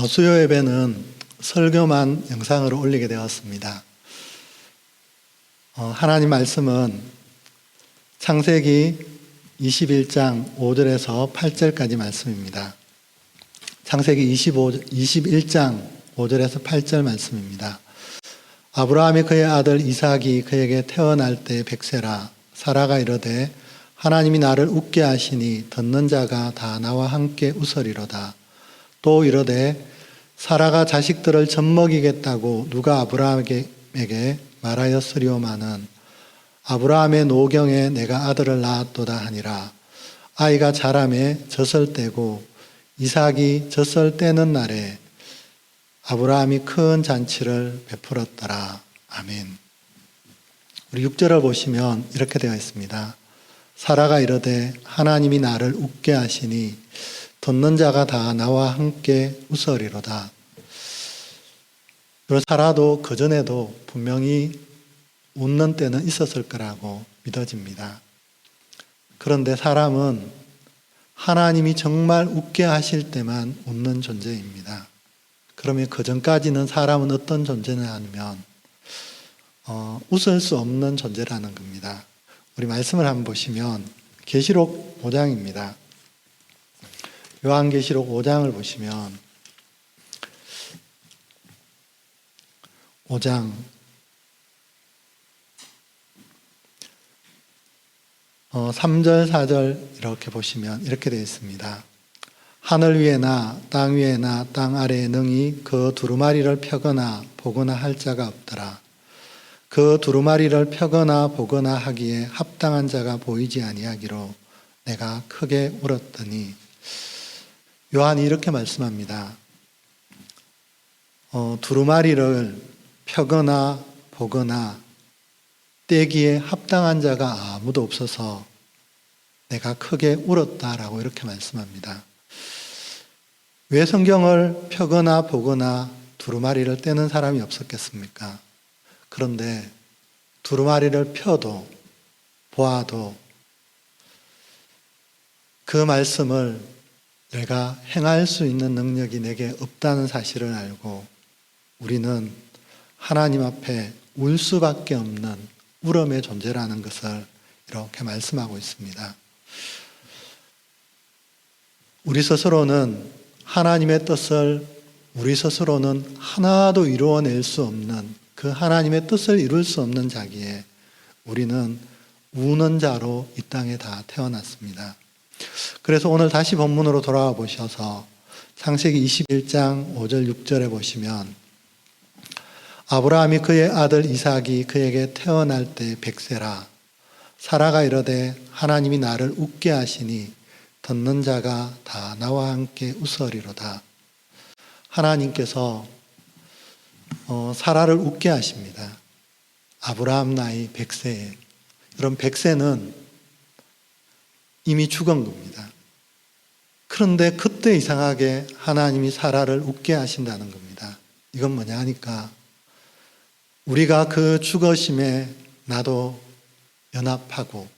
수요 예배는 설교만 영상으로 올리게 되었습니다. 하나님 말씀은 창세기 21장 5절에서 8절까지 말씀입니다. 창세기 21장 5절에서 8절 말씀입니다. 아브라함이 그의 아들 이삭이 그에게 태어날 때 백세라. 사라가 이르되 하나님이 나를 웃게 하시니 듣는 자가 다 나와 함께 웃으리로다. 또 이르되 사라가 자식들을 젖먹이겠다고 누가 아브라함에게 말하였으리오마는 아브라함의 노경에 내가 아들을 낳았도다 하니라. 아이가 자라매 젖을 떼고 이삭이 젖을 떼는 날에 아브라함이 큰 잔치를 베풀었더라. 아멘. 우리 6절을 보시면 이렇게 되어 있습니다. 사라가 이르되 하나님이 나를 웃게 하시니 듣는 자가 다 나와 함께 웃으리로다. 사라도 그전에도 분명히 웃는 때는 있었을 거라고 믿어집니다. 그런데 사람은 하나님이 정말 웃게 하실 때만 웃는 존재입니다. 그러면 그전까지는 사람은 어떤 존재냐면 웃을 수 없는 존재라는 겁니다. 우리 말씀을 한번 보시면 계시록 5장입니다. 요한계시록 5장을 보시면 5장 3절 4절 이렇게 보시면 이렇게 되어 있습니다. 하늘 위에나 땅 위에나 땅 아래에 능히 그 두루마리를 펴거나 보거나 할 자가 없더라. 그 두루마리를 펴거나 보거나 하기에 합당한 자가 보이지 아니하기로 내가 크게 울었더니. 요한이 이렇게 말씀합니다. 두루마리를 펴거나 보거나 떼기에 합당한 자가 아무도 없어서 내가 크게 울었다라고 이렇게 말씀합니다. 왜 성경을 펴거나 보거나 두루마리를 떼는 사람이 없었겠습니까? 그런데 두루마리를 펴도 보아도 그 말씀을 내가 행할 수 있는 능력이 내게 없다는 사실을 알고 우리는 하나님 앞에 울 수밖에 없는 울음의 존재라는 것을 이렇게 말씀하고 있습니다. 우리 스스로는 하나님의 뜻을 우리 스스로는 하나도 이루어낼 수 없는 그 하나님의 뜻을 이룰 수 없는 자기에 우리는 우는 자로 이 땅에 다 태어났습니다. 그래서 오늘 다시 본문으로 돌아와 보셔서 창세기 21장 5절 6절에 보시면 아브라함이 그의 아들 이삭이 그에게 태어날 때 백세라. 사라가 이르되 하나님이 나를 웃게 하시니 듣는 자가 다 나와 함께 웃으리로다. 하나님께서 사라를 웃게 하십니다. 아브라함 나이 100세에. 여러분 100세는 이미 죽은 겁니다. 그런데 그때 이상하게 하나님이 사라를 웃게 하신다는 겁니다. 이건 뭐냐 하니까 우리가 그 죽으심에 나도 연합하고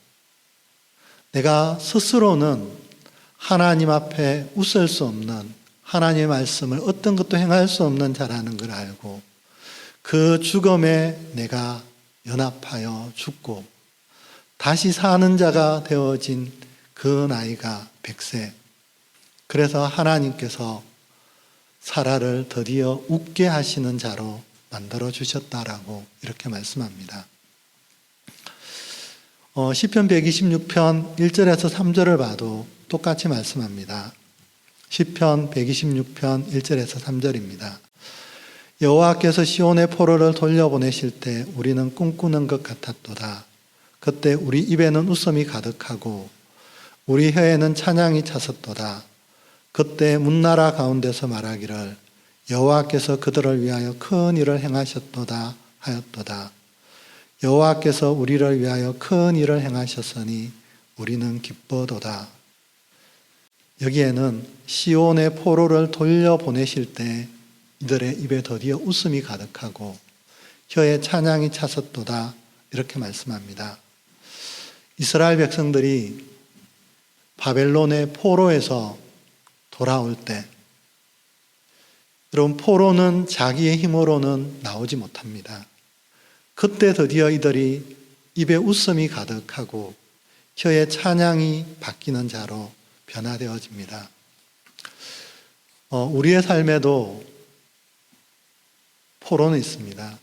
내가 스스로는 하나님 앞에 웃을 수 없는 하나님의 말씀을 어떤 것도 행할 수 없는 자라는 걸 알고 그 죽음에 내가 연합하여 죽고 다시 사는 자가 되어진 그 나이가 100세. 그래서 하나님께서 사라를 드디어 웃게 하시는 자로 만들어 주셨다라고 이렇게 말씀합니다. 시편 126편 1절에서 3절을 봐도 똑같이 말씀합니다. 시편 126편 1절에서 3절입니다. 여호와께서 시온의 포로를 돌려보내실 때 우리는 꿈꾸는 것 같았도다. 그때 우리 입에는 웃음이 가득하고 우리 혀에는 찬양이 찼었도다. 그때 문나라 가운데서 말하기를 여호와께서 그들을 위하여 큰 일을 행하셨도다 하였도다. 여호와께서 우리를 위하여 큰 일을 행하셨으니 우리는 기뻐도다. 여기에는 시온의 포로를 돌려보내실 때 이들의 입에 드디어 웃음이 가득하고 혀에 찬양이 찼었도다 이렇게 말씀합니다. 이스라엘 백성들이 바벨론의 포로에서 돌아올 때 여러분, 포로는 자기의 힘으로는 나오지 못합니다. 그때 드디어 이들이 입에 웃음이 가득하고 혀에 찬양이 바뀌는 자로 변화되어집니다. 우리의 삶에도 포로는 있습니다.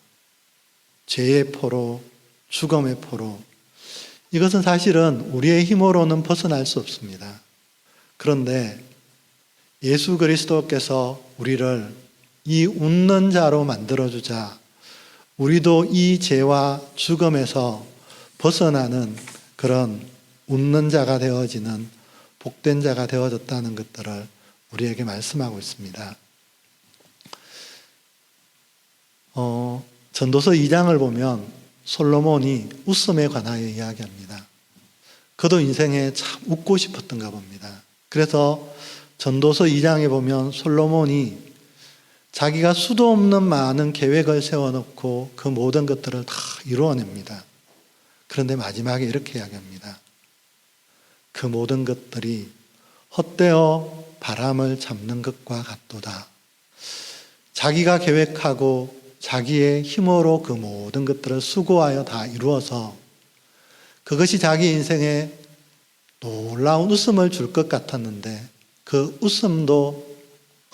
죄의 포로, 죽음의 포로. 이것은 사실은 우리의 힘으로는 벗어날 수 없습니다. 그런데 예수 그리스도께서 우리를 이 웃는 자로 만들어주자 우리도 이 죄와 죽음에서 벗어나는 그런 웃는 자가 되어지는 복된 자가 되어졌다는 것들을 우리에게 말씀하고 있습니다. 전도서 2장을 보면 솔로몬이 웃음에 관하여 이야기합니다. 그도 인생에 참 웃고 싶었던가 봅니다. 그래서 전도서 2장에 보면 솔로몬이 자기가 수도 없는 많은 계획을 세워놓고 그 모든 것들을 다 이루어냅니다. 그런데 마지막에 이렇게 이야기합니다. 그 모든 것들이 헛되어 바람을 잡는 것과 같도다. 자기가 계획하고 자기의 힘으로 그 모든 것들을 수고하여 다 이루어서 그것이 자기 인생에 놀라운 웃음을 줄 것 같았는데 그 웃음도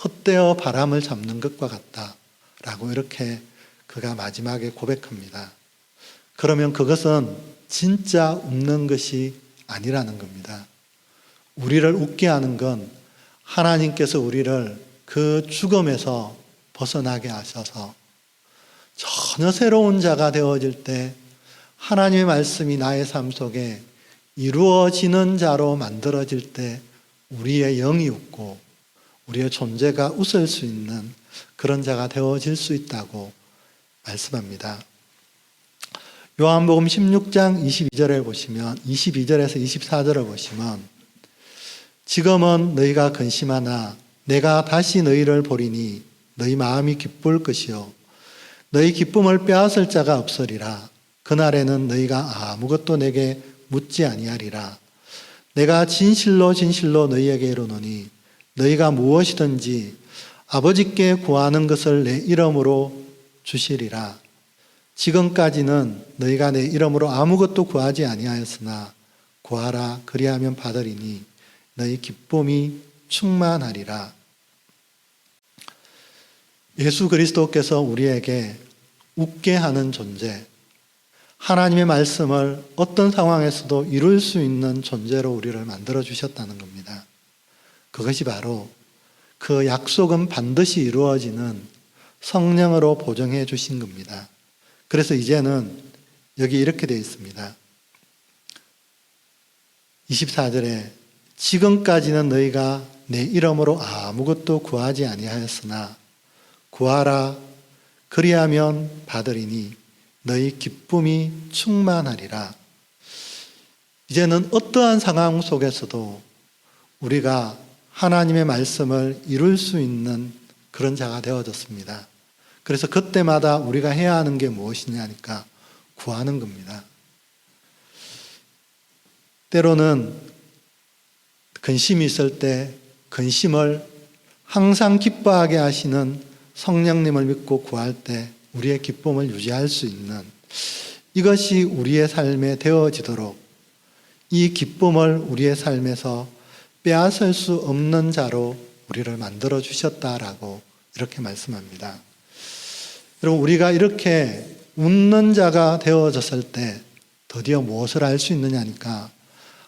헛되어 바람을 잡는 것과 같다라고 이렇게 그가 마지막에 고백합니다. 그러면 그것은 진짜 웃는 것이 아니라는 겁니다. 우리를 웃게 하는 건 하나님께서 우리를 그 죽음에서 벗어나게 하셔서 전혀 새로운 자가 되어질 때 하나님의 말씀이 나의 삶 속에 이루어지는 자로 만들어질 때 우리의 영이 웃고 우리의 존재가 웃을 수 있는 그런 자가 되어질 수 있다고 말씀합니다. 요한복음 16장 22절에 보시면 22절에서 24절을 보시면 지금은 너희가 근심하나 내가 다시 너희를 보리니 너희 마음이 기쁠 것이요 너희 기쁨을 빼앗을 자가 없으리라. 그날에는 너희가 아무것도 내게 묻지 아니하리라. 내가 진실로 진실로 너희에게 이르노니 너희가 무엇이든지 아버지께 구하는 것을 내 이름으로 주시리라. 지금까지는 너희가 내 이름으로 아무것도 구하지 아니하였으나 구하라 그리하면 받으리니 너희 기쁨이 충만하리라. 예수 그리스도께서 우리에게 웃게 하는 존재, 하나님의 말씀을 어떤 상황에서도 이룰 수 있는 존재로 우리를 만들어 주셨다는 겁니다. 그것이 바로 그 약속은 반드시 이루어지는 성령으로 보증해 주신 겁니다. 그래서 이제는 여기 이렇게 되어 있습니다. 24절에 지금까지는 너희가 내 이름으로 아무것도 구하지 아니하였으나 구하라 그리하면 받으리니 너희 기쁨이 충만하리라. 이제는 어떠한 상황 속에서도 우리가 하나님의 말씀을 이룰 수 있는 그런 자가 되어졌습니다. 그래서 그때마다 우리가 해야 하는 게 무엇이냐니까 구하는 겁니다. 때로는 근심이 있을 때 근심을 항상 기뻐하게 하시는 성령님을 믿고 구할 때 우리의 기쁨을 유지할 수 있는 이것이 우리의 삶에 되어지도록 이 기쁨을 우리의 삶에서 빼앗을 수 없는 자로 우리를 만들어 주셨다라고 이렇게 말씀합니다. 여러분, 우리가 이렇게 웃는 자가 되어졌을 때 드디어 무엇을 알 수 있느냐니까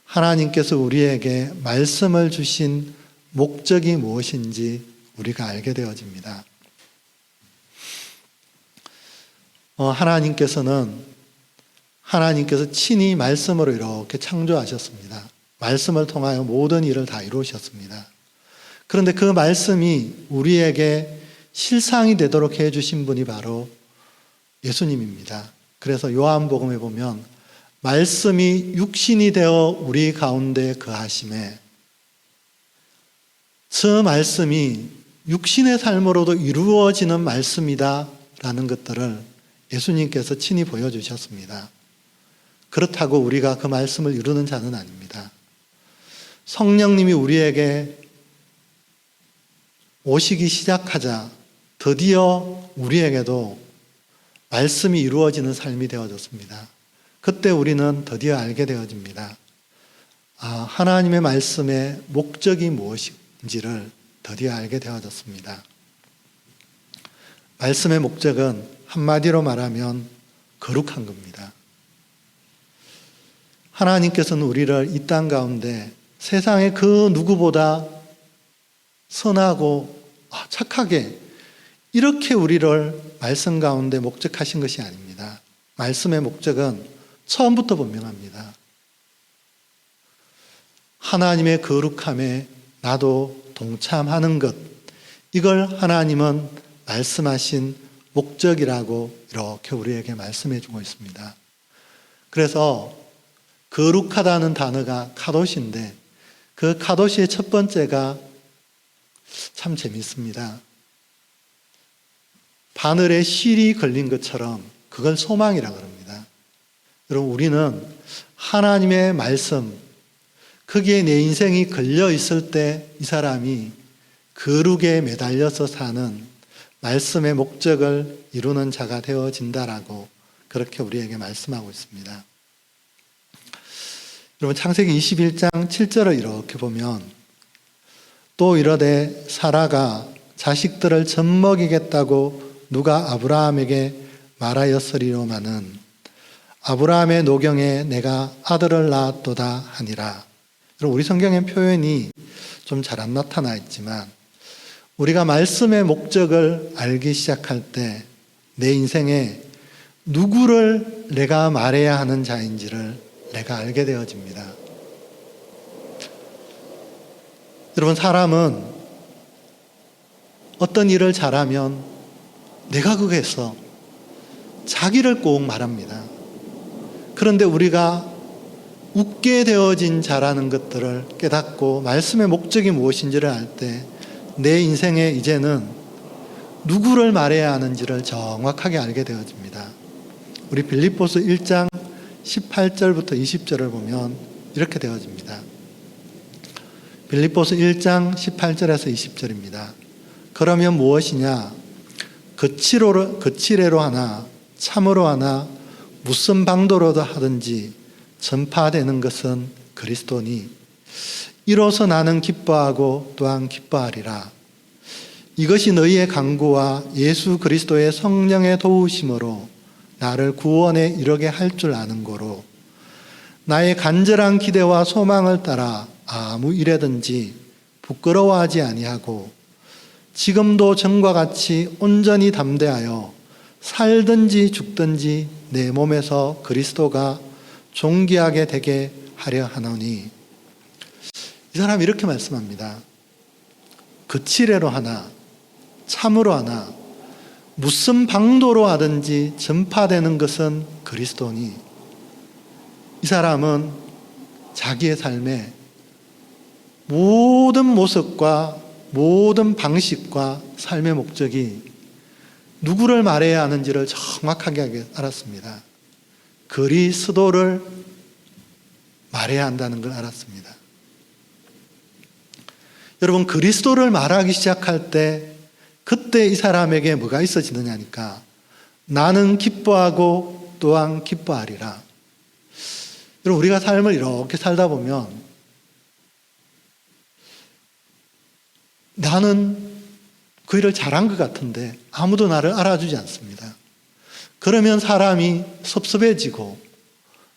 하나님께서 우리에게 말씀을 주신 목적이 무엇인지 우리가 알게 되어집니다. 하나님께서 친히 말씀으로 이렇게 창조하셨습니다. 말씀을 통하여 모든 일을 다 이루셨습니다. 그런데 그 말씀이 우리에게 실상이 되도록 해주신 분이 바로 예수님입니다. 그래서 요한복음에 보면 말씀이 육신이 되어 우리 가운데 거하심에 저 말씀이 육신의 삶으로도 이루어지는 말씀이다 라는 것들을 예수님께서 친히 보여주셨습니다. 그렇다고 우리가 그 말씀을 이루는 자는 아닙니다. 성령님이 우리에게 오시기 시작하자 드디어 우리에게도 말씀이 이루어지는 삶이 되어졌습니다. 그때 우리는 드디어 알게 되어집니다. 하나님의 말씀의 목적이 무엇인지를 드디어 알게 되어졌습니다. 말씀의 목적은 한마디로 말하면 거룩한 겁니다. 하나님께서는 우리를 이 땅 가운데 세상의 그 누구보다 선하고 착하게 이렇게 우리를 말씀 가운데 목적하신 것이 아닙니다. 말씀의 목적은 처음부터 분명합니다. 하나님의 거룩함에 나도 동참하는 것, 이걸 하나님은 말씀하신 목적이라고 이렇게 우리에게 말씀해 주고 있습니다. 그래서 거룩하다는 단어가 카도시인데 그 카도시의 첫 번째가 참 재밌습니다. 바늘에 실이 걸린 것처럼 그걸 소망이라고 합니다. 여러분, 우리는 하나님의 말씀, 거기에 내 인생이 걸려 있을 때 이 사람이 거룩에 매달려서 사는 말씀의 목적을 이루는 자가 되어진다라고 그렇게 우리에게 말씀하고 있습니다. 여러분, 창세기 21장 7절을 이렇게 보면 또 이르되 사라가 자식들을 젖먹이겠다고 누가 아브라함에게 말하였으리로마는 아브라함의 노경에 내가 아들을 낳았도다 하니라. 우리 성경의 표현이 좀 잘 안 나타나 있지만 우리가 말씀의 목적을 알기 시작할 때 내 인생에 누구를 내가 말해야 하는 자인지를 내가 알게 되어집니다. 여러분, 사람은 어떤 일을 잘하면 내가 그거 했어, 자기를 꼭 말합니다. 그런데 우리가 웃게 되어진 자라는 것들을 깨닫고 말씀의 목적이 무엇인지를 알 때 내 인생에 이제는 누구를 말해야 하는지를 정확하게 알게 되어집니다. 우리 빌립보서 1장 18절부터 20절을 보면 이렇게 되어집니다. 빌립보서 1장 18절에서 20절입니다. 그러면 무엇이냐? 거칠애로 하나 참으로 하나 무슨 방도로도 하든지 전파되는 것은 그리스도니 이로써 나는 기뻐하고 또한 기뻐하리라. 이것이 너희의 강구와 예수 그리스도의 성령의 도우심으로 나를 구원에 이르게 할 줄 아는 고로 나의 간절한 기대와 소망을 따라 아무 일에든지 부끄러워하지 아니하고 지금도 전과 같이 온전히 담대하여 살든지 죽든지 내 몸에서 그리스도가 존귀하게 되게 하려 하노니. 이 사람이 이렇게 말씀합니다. 거칠애로 하나 참으로 하나 무슨 방도로 하든지 전파되는 것은 그리스도니. 이 사람은 자기의 삶에 모든 모습과 모든 방식과 삶의 목적이 누구를 말해야 하는지를 정확하게 알았습니다. 그리스도를 말해야 한다는 걸 알았습니다. 여러분, 그리스도를 말하기 시작할 때 그때 이 사람에게 뭐가 있어지느냐니까 나는 기뻐하고 또한 기뻐하리라. 여러분, 우리가 삶을 이렇게 살다 보면 나는 그 일을 잘한 것 같은데 아무도 나를 알아주지 않습니다. 그러면 사람이 섭섭해지고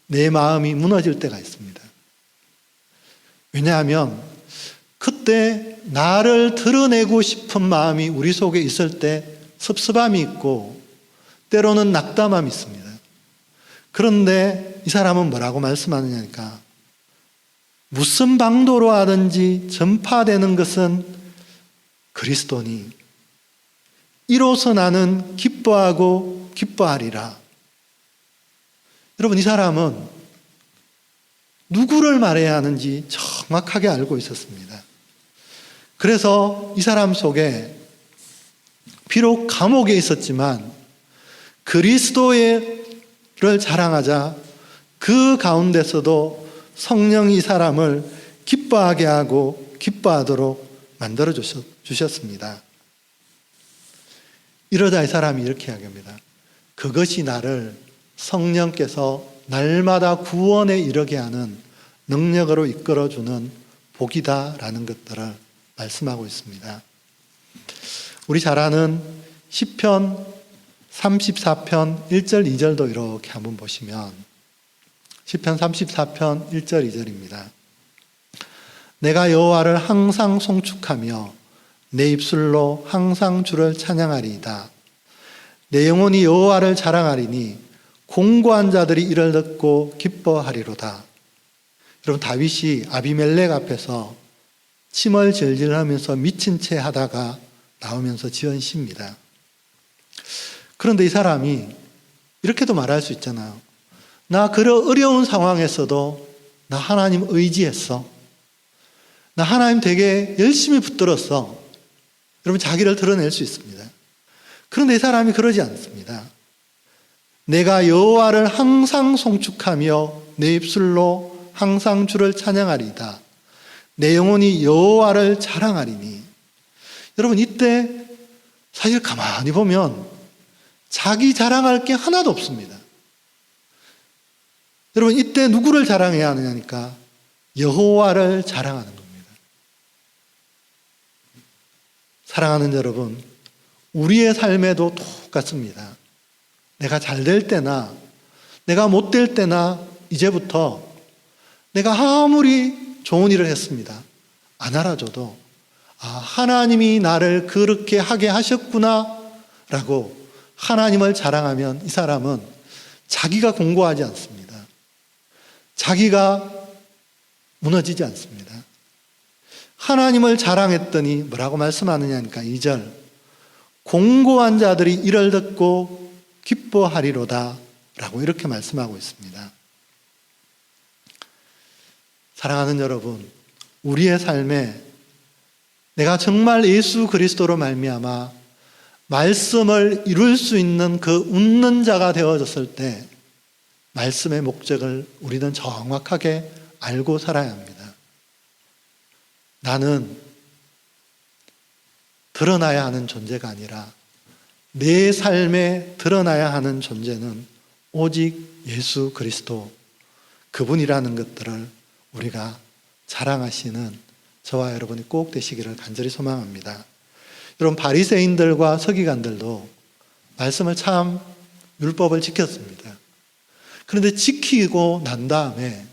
내 마음이 무너질 때가 있습니다. 왜냐하면 그때 나를 드러내고 싶은 마음이 우리 속에 있을 때 섭섭함이 있고 때로는 낙담함이 있습니다. 그런데 이 사람은 뭐라고 말씀하느냐니까 무슨 방도로 하든지 전파되는 것은 그리스도니 이로써 나는 기뻐하고 기뻐하리라. 여러분, 이 사람은 누구를 말해야 하는지 정확하게 알고 있었습니다. 그래서 이 사람 속에 비록 감옥에 있었지만 그리스도를 자랑하자 그 가운데서도 성령이 이 사람을 기뻐하게 하고 기뻐하도록 만들어 주셨습니다. 이러자 이 사람이 이렇게 이야기합니다. 그것이 나를 성령께서 날마다 구원에 이르게 하는 능력으로 이끌어주는 복이다라는 것들을 말씀하고 있습니다. 우리 잘 아는 시편 34편 1절 2절도 이렇게 한번 보시면 시편 34편 1절 2절입니다. 내가 여호와를 항상 송축하며 내 입술로 항상 주를 찬양하리이다. 내 영혼이 여호와를 자랑하리니 공고한 자들이 이를 듣고 기뻐하리로다. 여러분, 다윗이 아비멜렉 앞에서 침을 질질 하면서 미친 채 하다가 나오면서 지은 시입니다. 그런데 이 사람이 이렇게도 말할 수 있잖아요. 나 그런 어려운 상황에서도 나 하나님 의지했어. 나 하나님 되게 열심히 붙들었어. 여러분, 자기를 드러낼 수 있습니다. 그런데 이 사람이 그러지 않습니다. 내가 여호와를 항상 송축하며 내 입술로 항상 주를 찬양하리이다. 내 영혼이 여호와를 자랑하리니. 여러분, 이때 사실 가만히 보면 자기 자랑할 게 하나도 없습니다. 여러분, 이때 누구를 자랑해야 하느냐니까 여호와를 자랑하는 겁니다. 사랑하는 여러분, 우리의 삶에도 똑같습니다. 내가 잘 될 때나 내가 못 될 때나 이제부터 내가 아무리 좋은 일을 했습니다. 안 알아줘도 하나님이 나를 그렇게 하게 하셨구나 라고 하나님을 자랑하면 이 사람은 자기가 공고하지 않습니다. 자기가 무너지지 않습니다. 하나님을 자랑했더니 뭐라고 말씀하느냐니까 2절 공고한 자들이 이를 듣고 기뻐하리로다 라고 이렇게 말씀하고 있습니다. 사랑하는 여러분, 우리의 삶에 내가 정말 예수 그리스도로 말미암아 말씀을 이룰 수 있는 그 웃는 자가 되어졌을 때 말씀의 목적을 우리는 정확하게 알고 살아야 합니다. 나는 드러나야 하는 존재가 아니라 내 삶에 드러나야 하는 존재는 오직 예수 그리스도, 그분이라는 것들을 우리가 자랑하시는 저와 여러분이 꼭 되시기를 간절히 소망합니다. 여러분, 바리새인들과 서기관들도 말씀을 참 율법을 지켰습니다. 그런데 지키고 난 다음에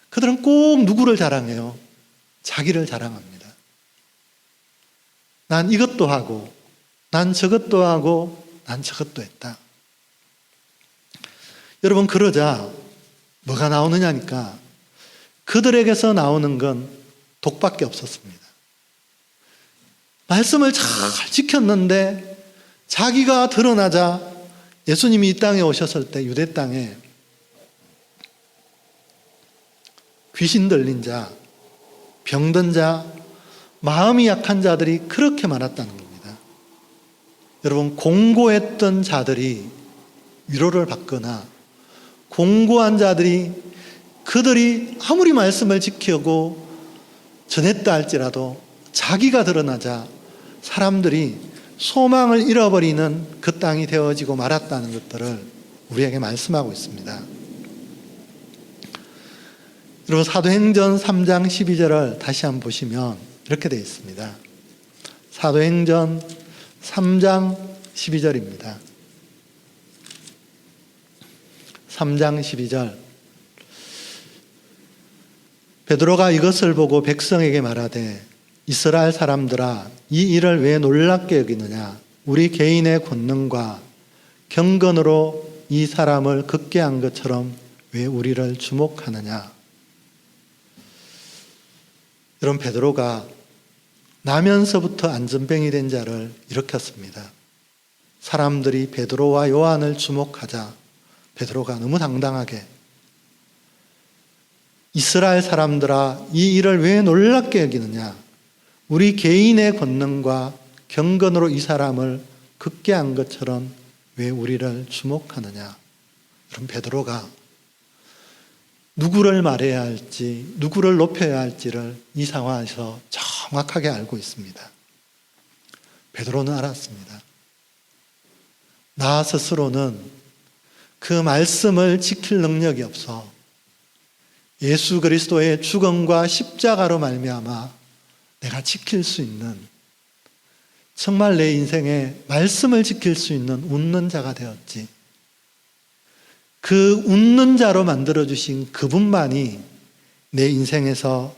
그들은 꼭 누구를 자랑해요? 자기를 자랑합니다. 난 이것도 하고 난 저것도 하고 난 저것도 했다. 여러분, 그러자 뭐가 나오느냐니까 그들에게서 나오는 건 독밖에 없었습니다. 말씀을 잘 지켰는데 자기가 드러나자 예수님이 이 땅에 오셨을 때 유대 땅에 귀신 들린 자, 병든 자, 마음이 약한 자들이 그렇게 많았다는 겁니다. 여러분, 공고했던 자들이 위로를 받거나 공고한 자들이 그들이 아무리 말씀을 지키고 전했다 할지라도 자기가 드러나자 사람들이 소망을 잃어버리는 그 땅이 되어지고 말았다는 것들을 우리에게 말씀하고 있습니다. 여러분, 사도행전 3장 12절을 다시 한번 보시면 이렇게 되어 있습니다. 사도행전 3장 12절입니다. 3장 12절. 베드로가 이것을 보고 백성에게 말하되 이스라엘 사람들아, 이 일을 왜 놀랍게 여기느냐? 우리 개인의 권능과 경건으로 이 사람을 극게 한 것처럼 왜 우리를 주목하느냐? 여러분, 베드로가 나면서부터 안전뱅이 된 자를 일으켰습니다. 사람들이 베드로와 요한을 주목하자 베드로가 너무 당당하게 이스라엘 사람들아, 이 일을 왜 놀랍게 여기느냐? 우리 개인의 권능과 경건으로 이 사람을 극게 한 것처럼 왜 우리를 주목하느냐? 그럼 베드로가 누구를 말해야 할지, 누구를 높여야 할지를 이 상황에서 정확하게 알고 있습니다. 베드로는 알았습니다. 나 스스로는 그 말씀을 지킬 능력이 없어 예수 그리스도의 죽음과 십자가로 말미암아 내가 지킬 수 있는, 정말 내 인생에 말씀을 지킬 수 있는 웃는 자가 되었지. 그 웃는 자로 만들어주신 그분만이 내 인생에서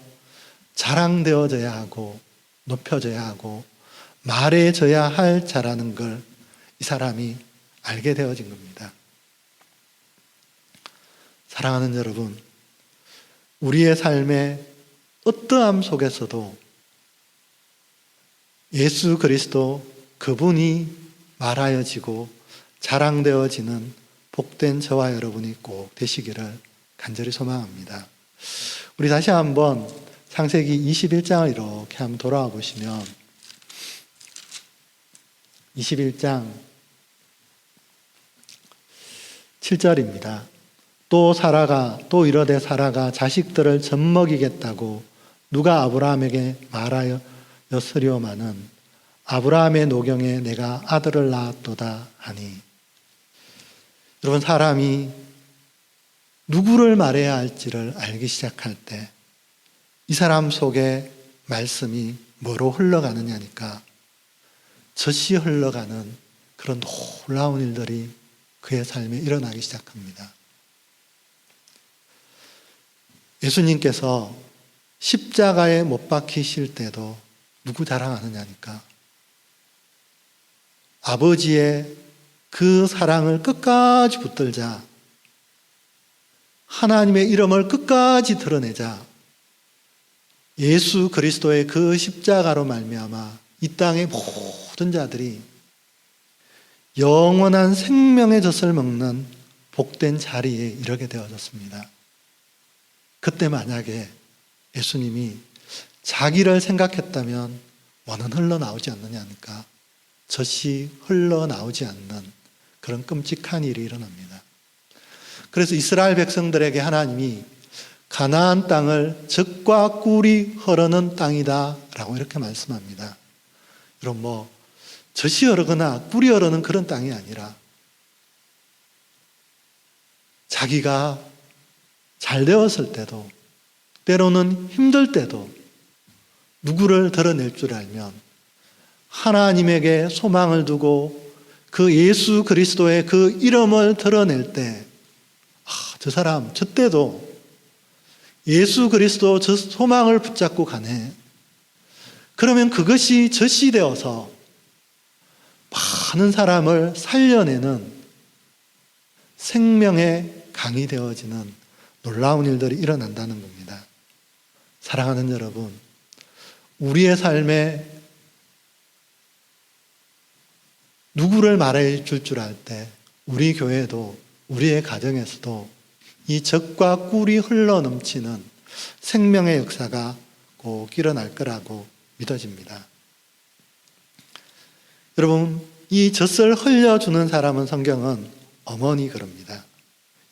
자랑되어져야 하고 높여져야 하고 말해져야 할 자라는 걸 이 사람이 알게 되어진 겁니다. 사랑하는 여러분, 우리의 삶의 어떠함 속에서도 예수 그리스도 그분이 말하여지고 자랑되어지는 복된 저와 여러분이 꼭 되시기를 간절히 소망합니다. 우리 다시 한번 창세기 21장을 이렇게 한번 돌아와 보시면 21장 7절입니다. 또 이르되 사라가 자식들을 젖먹이겠다고 누가 아브라함에게 말하였으려마는 아브라함의 노경에 내가 아들을 낳았도다 하니. 여러분, 사람이 누구를 말해야 할지를 알기 시작할 때 이 사람 속에 말씀이 뭐로 흘러가느냐니까 젖이 흘러가는 그런 놀라운 일들이 그의 삶에 일어나기 시작합니다. 예수님께서 십자가에 못 박히실 때도 누구 자랑하느냐니까 아버지의 그 사랑을 끝까지 붙들자, 하나님의 이름을 끝까지 드러내자, 예수 그리스도의 그 십자가로 말미암아 이 땅의 모든 자들이 영원한 생명의 젖을 먹는 복된 자리에 이르게 되어졌습니다. 그때 만약에 예수님이 자기를 생각했다면 원은 흘러나오지 않느냐니까 젖이 흘러나오지 않는 그런 끔찍한 일이 일어납니다. 그래서 이스라엘 백성들에게 하나님이 가나안 땅을 젖과 꿀이 흐르는 땅이다 라고 이렇게 말씀합니다. 여러분, 젖이 흐르거나 꿀이 흐르는 그런 땅이 아니라 자기가 잘 되었을 때도 때로는 힘들 때도 누구를 드러낼 줄 알면 하나님에게 소망을 두고 그 예수 그리스도의 그 이름을 드러낼 때 저 사람 저 때도 예수 그리스도 저 소망을 붙잡고 가네. 그러면 그것이 젖이 되어서 많은 사람을 살려내는 생명의 강이 되어지는 놀라운 일들이 일어난다는 겁니다. 사랑하는 여러분, 우리의 삶에 누구를 말해줄 줄 알 때 우리 교회도 우리의 가정에서도 이 젖과 꿀이 흘러넘치는 생명의 역사가 꼭 일어날 거라고 믿어집니다. 여러분, 이 젖을 흘려주는 사람은 성경은 어머니 그럽니다.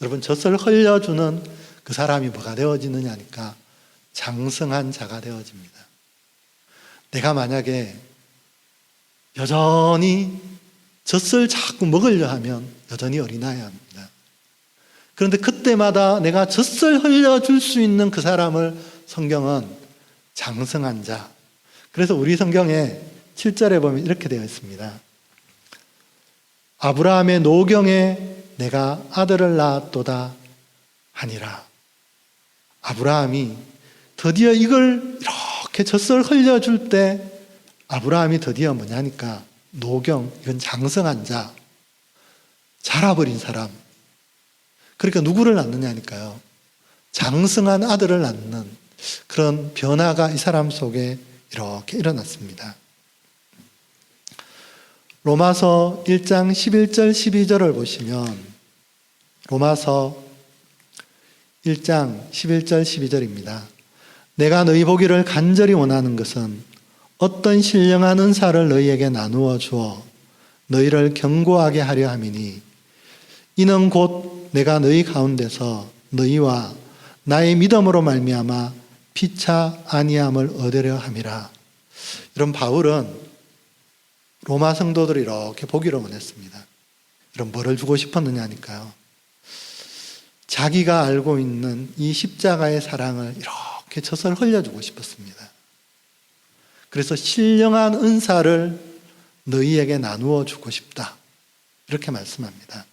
여러분, 젖을 흘려주는 그 사람이 뭐가 되어지느냐니까 장성한 자가 되어집니다. 내가 만약에 여전히 젖을 자꾸 먹으려 하면 여전히 어린아이 합니다. 그런데 그때마다 내가 젖을 흘려줄 수 있는 그 사람을 성경은 장성한 자. 그래서 우리 성경에 7절에 보면 이렇게 되어 있습니다. 아브라함의 노경에 내가 아들을 낳았도다 하니라. 아브라함이 드디어 이걸 이렇게 젖을 흘려줄 때 아브라함이 드디어 뭐냐니까 노경, 이건 장성한 자, 자라버린 사람. 그러니까 누구를 낳느냐니까요. 장성한 아들을 낳는 그런 변화가 이 사람 속에 이렇게 일어났습니다. 로마서 1장 11절 12절을 보시면 로마서 1장 11절 12절입니다. 내가 너희 보기를 간절히 원하는 것은 어떤 신령한 은사를 너희에게 나누어 주어 너희를 견고하게 하려 함이니 이는 곧 내가 너희 가운데서 너희와 나의 믿음으로 말미암아 피차 아니함을 얻으려 함이라. 이런 바울은 로마 성도들이 이렇게 보기를 원했습니다. 그럼 뭐를 주고 싶었느냐니까요. 자기가 알고 있는 이 십자가의 사랑을 이렇게 젖을 흘려주고 싶었습니다. 그래서 신령한 은사를 너희에게 나누어 주고 싶다. 이렇게 말씀합니다.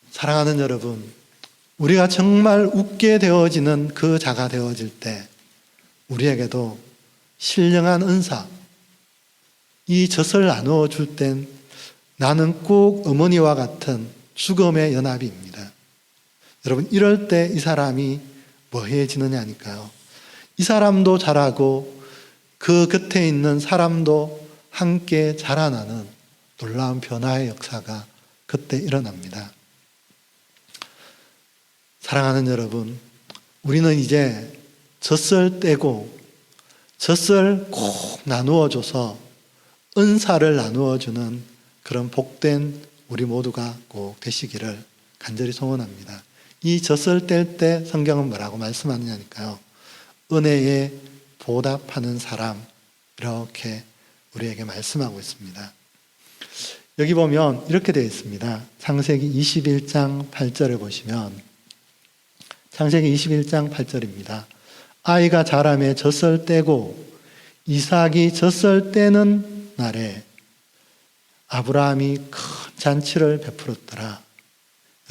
사랑하는 여러분, 우리가 정말 웃게 되어지는 그 자가 되어질 때 우리에게도 신령한 은사, 이 젖을 나누어 줄 땐 나는 꼭 어머니와 같은 죽음의 연합입니다. 여러분, 이럴 때 이 사람이 뭐해지느냐니까요. 이 사람도 자라고 그 곁에 있는 사람도 함께 자라나는 놀라운 변화의 역사가 그때 일어납니다. 사랑하는 여러분, 우리는 이제 젖을 떼고 젖을 꼭 나누어줘서 은사를 나누어주는 그런 복된 우리 모두가 꼭 되시기를 간절히 소원합니다. 이 젖을 뗄 때 성경은 뭐라고 말씀하느냐니까요. 은혜에 보답하는 사람, 이렇게 우리에게 말씀하고 있습니다. 여기 보면 이렇게 되어 있습니다. 창세기 21장 8절에 보시면, 창세기 21장 8절입니다. 아이가 자라매 젖을 떼고 이삭이 젖을 떼는 날에 아브라함이 큰 잔치를 베풀었더라.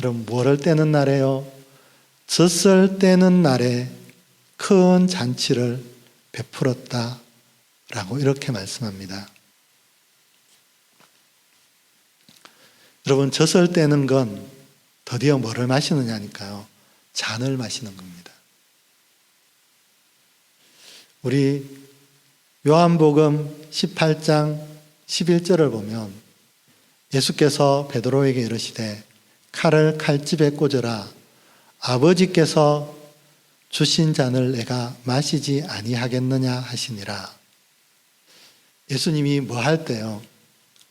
여러분, 뭐를 떼는 날에요? 젖을 떼는 날에 큰 잔치를 베풀었다 라고 이렇게 말씀합니다. 여러분, 젖을 떼는 건 드디어 뭐를 마시느냐니까요. 잔을 마시는 겁니다. 우리 요한복음 18장 11절을 보면 예수께서 베드로에게 이르시되 칼을 칼집에 꽂으라. 아버지께서 주신 잔을 내가 마시지 아니하겠느냐 하시니라. 예수님이 뭐 할 때요?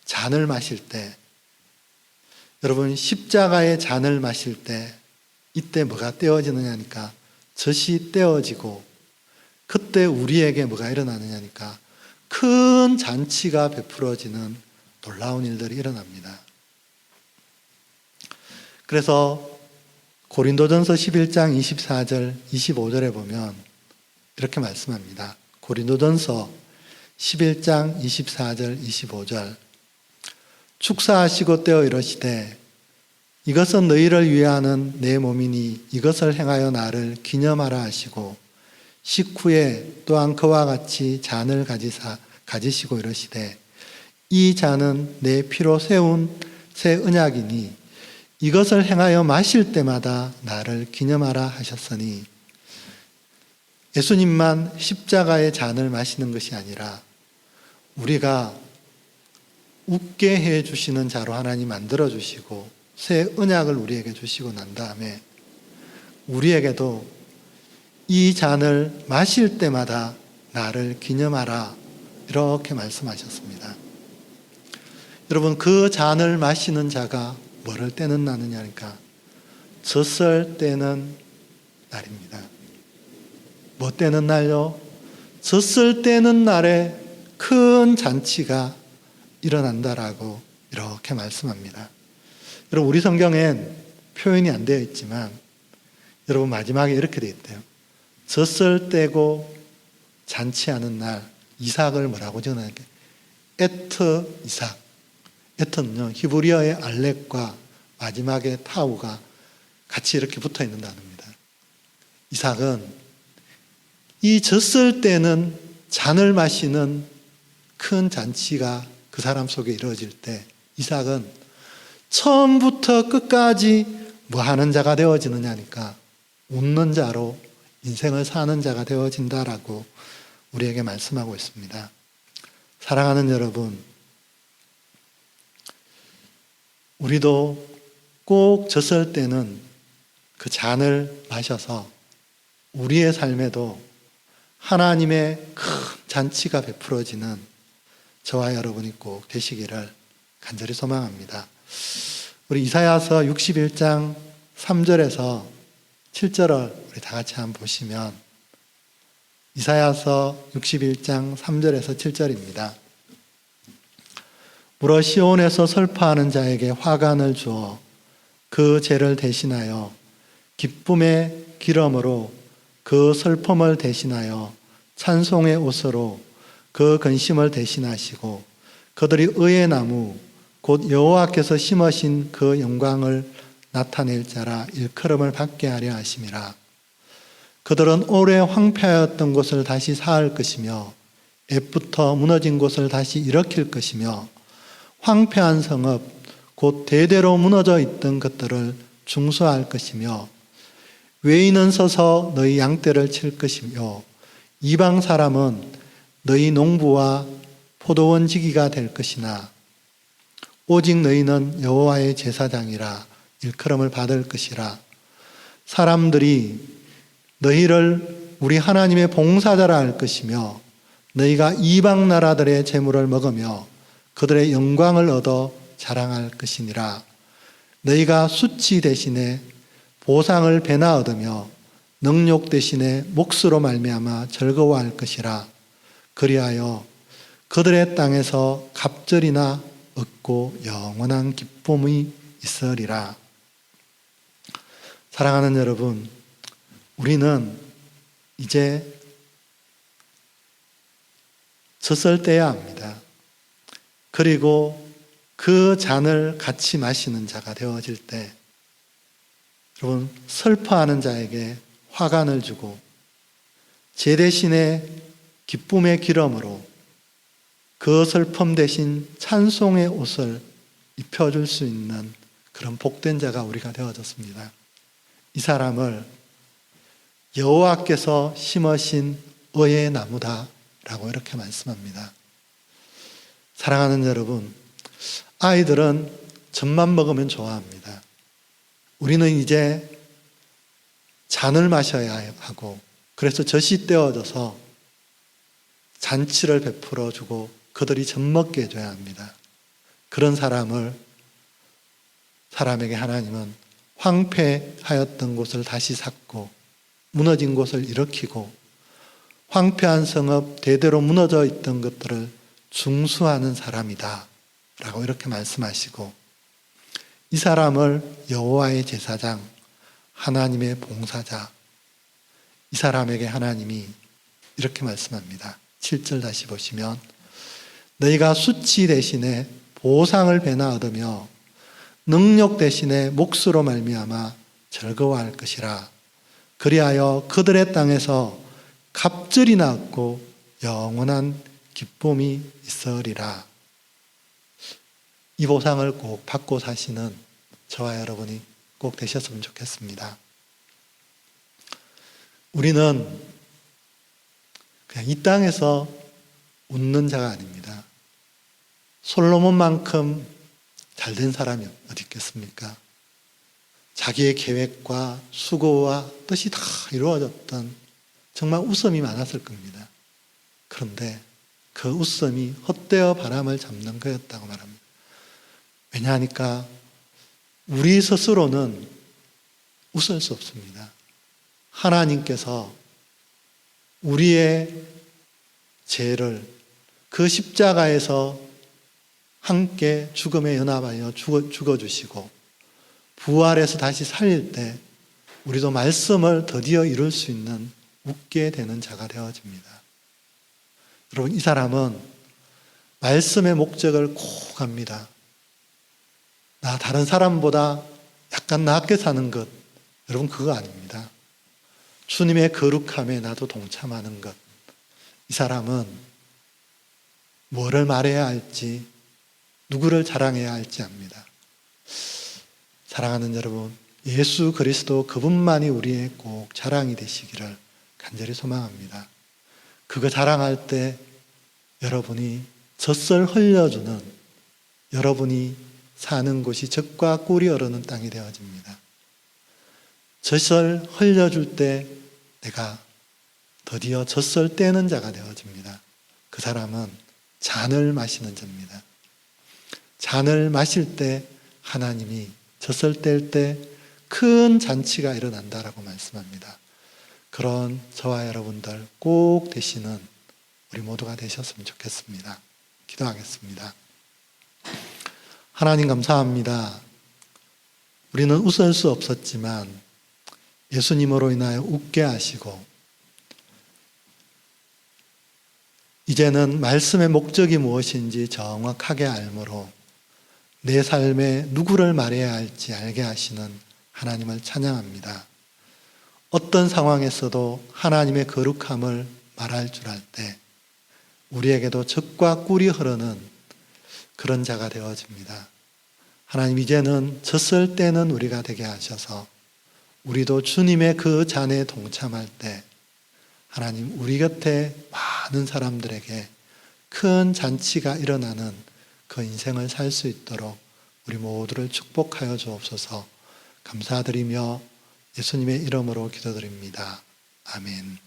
잔을 마실 때, 여러분, 십자가의 잔을 마실 때 이때 뭐가 떼어지느냐니까 젖이 떼어지고, 그때 우리에게 뭐가 일어나느냐니까 큰 잔치가 베풀어지는 놀라운 일들이 일어납니다. 그래서 고린도전서 11장 24절 25절에 보면 이렇게 말씀합니다. 고린도전서 11장 24절 25절 축사하시고 떼어 이르시되 이것은 너희를 위하는 내 몸이니 이것을 행하여 나를 기념하라 하시고 식후에 또한 그와 같이 잔을 가지시고 이르시되 이 잔은 내 피로 세운 새 언약이니 이것을 행하여 마실 때마다 나를 기념하라 하셨으니, 예수님만 십자가의 잔을 마시는 것이 아니라 우리가 웃게 해 주시는 자로 하나님 만들어 주시고 새 언약을 우리에게 주시고 난 다음에 우리에게도 이 잔을 마실 때마다 나를 기념하라, 이렇게 말씀하셨습니다. 여러분, 그 잔을 마시는 자가 뭐를 떼는 날이냐니까 젖을 떼는 날입니다. 뭐 떼는 날요? 젖을 떼는 날에 큰 잔치가 일어난다라고 이렇게 말씀합니다. 여러분, 우리 성경엔 표현이 안 되어 있지만 여러분, 마지막에 이렇게 되어 있대요. 젖을 떼고 잔치하는 날, 이삭을 뭐라고 적어놨냐? 에트 이삭. 에트는요, 히브리어의 알렉과 마지막에 타우가 같이 이렇게 붙어 있는 단어입니다. 이삭은 이 젖을 때는 잔을 마시는 큰 잔치가 그 사람 속에 이루어질 때 이삭은 처음부터 끝까지 뭐 하는 자가 되어지느냐니까 웃는 자로 인생을 사는 자가 되어진다라고 우리에게 말씀하고 있습니다. 사랑하는 여러분, 우리도 꼭 젖을 때는 그 잔을 마셔서 우리의 삶에도 하나님의 큰 잔치가 베풀어지는 저와 여러분이 꼭 되시기를 간절히 소망합니다. 우리 이사야서 61장 3절에서 7절을 우리 다 같이 한번 보시면, 이사야서 61장 3절에서 7절입니다. 물어 시온에서 설파하는 자에게 화관을 주어 그 죄를 대신하여 기쁨의 기름으로 그 슬픔을 대신하여 찬송의 옷으로 그 근심을 대신하시고 그들이 의의 나무 곧 여호와께서 심으신 그 영광을 나타낼 자라 일컬음을 받게 하려 하심이라. 그들은 오래 황폐하였던 곳을 다시 쌓을 것이며 옛부터 무너진 곳을 다시 일으킬 것이며 황폐한 성읍 곧 대대로 무너져 있던 것들을 중수할 것이며 외인은 서서 너희 양떼를 칠 것이며 이방 사람은 너희 농부와 포도원 지기가 될 것이나 오직 너희는 여호와의 제사장이라 일컬음을 받을 것이라. 사람들이 너희를 우리 하나님의 봉사자라 할 것이며 너희가 이방 나라들의 재물을 먹으며 그들의 영광을 얻어 자랑할 것이니라. 너희가 수치 대신에 보상을 배나 얻으며 능욕 대신에 몫으로 말미암아 즐거워할 것이라. 그리하여 그들의 땅에서 갑절이나 얻고 영원한 기쁨이 있으리라. 사랑하는 여러분, 우리는 이제 젖을 떼야 합니다. 그리고 그 잔을 같이 마시는 자가 되어질 때 여러분, 슬퍼하는 자에게 화관을 주고 제 대신에 기쁨의 기름으로 그 슬픔 대신 찬송의 옷을 입혀줄 수 있는 그런 복된 자가 우리가 되어졌습니다. 이 사람을 여호와께서 심으신 의의 나무다 라고 이렇게 말씀합니다. 사랑하는 여러분, 아이들은 젖만 먹으면 좋아합니다. 우리는 이제 잔을 마셔야 하고 그래서 젖이 떼어져서 잔치를 베풀어 주고 그들이 젖 먹게 해줘야 합니다. 그런 사람에게 하나님은 황폐하였던 곳을 다시 쌓고 무너진 곳을 일으키고 황폐한 성읍 대대로 무너져 있던 것들을 중수하는 사람이다 라고 이렇게 말씀하시고 이 사람을 여호와의 제사장, 하나님의 봉사자, 이 사람에게 하나님이 이렇게 말씀합니다. 7절 다시 보시면 너희가 수치 대신에 보상을 배나 얻으며 능력 대신에 몫으로 말미암아 즐거워할 것이라. 그리하여 그들의 땅에서 갑절이 낳고 영원한 기쁨이 있으리라. 이 보상을 꼭 받고 사시는 저와 여러분이 꼭 되셨으면 좋겠습니다. 우리는 그냥 이 땅에서 웃는 자가 아닙니다. 솔로몬만큼 잘된 사람이 어디 있겠습니까? 자기의 계획과 수고와 뜻이 다 이루어졌던 정말 웃음이 많았을 겁니다. 그런데 그 웃음이 헛되어 바람을 잡는 거였다고 말합니다. 왜냐하니까 우리 스스로는 웃을 수 없습니다. 하나님께서 우리의 죄를 그 십자가에서 함께 죽음에 연합하여 죽어주시고 부활해서 다시 살릴 때 우리도 말씀을 드디어 이룰 수 있는 웃게 되는 자가 되어집니다. 여러분, 이 사람은 말씀의 목적을 꼭 압니다. 나 다른 사람보다 약간 낫게 사는 것, 여러분 그거 아닙니다. 주님의 거룩함에 나도 동참하는 것. 이 사람은 뭐를 말해야 할지, 누구를 자랑해야 할지 압니다. 사랑하는 여러분, 예수 그리스도 그분만이 우리의 꼭 자랑이 되시기를 간절히 소망합니다. 그거 자랑할 때 여러분이 젖을 흘려주는, 여러분이 사는 곳이 젖과 꿀이 흐르는 땅이 되어집니다. 젖을 흘려줄 때 내가 드디어 젖을 떼는 자가 되어집니다. 그 사람은 잔을 마시는 자입니다. 잔을 마실 때 하나님이 젖을 뗄 때 큰 잔치가 일어난다라고 말씀합니다. 그런 저와 여러분들 꼭 되시는 우리 모두가 되셨으면 좋겠습니다. 기도하겠습니다. 하나님 감사합니다. 우리는 웃을 수 없었지만 예수님으로 인하여 웃게 하시고 이제는 말씀의 목적이 무엇인지 정확하게 알므로 내 삶에 누구를 말해야 할지 알게 하시는 하나님을 찬양합니다. 어떤 상황에서도 하나님의 거룩함을 말할 줄 알 때 우리에게도 젖과 꿀이 흐르는 그런 자가 되어집니다. 하나님 이제는 졌을 때는 우리가 되게 하셔서 우리도 주님의 그 잔에 동참할 때 하나님 우리 곁에 많은 사람들에게 큰 잔치가 일어나는 그 인생을 살 수 있도록 우리 모두를 축복하여 주옵소서. 감사드리며 예수님의 이름으로 기도드립니다. 아멘.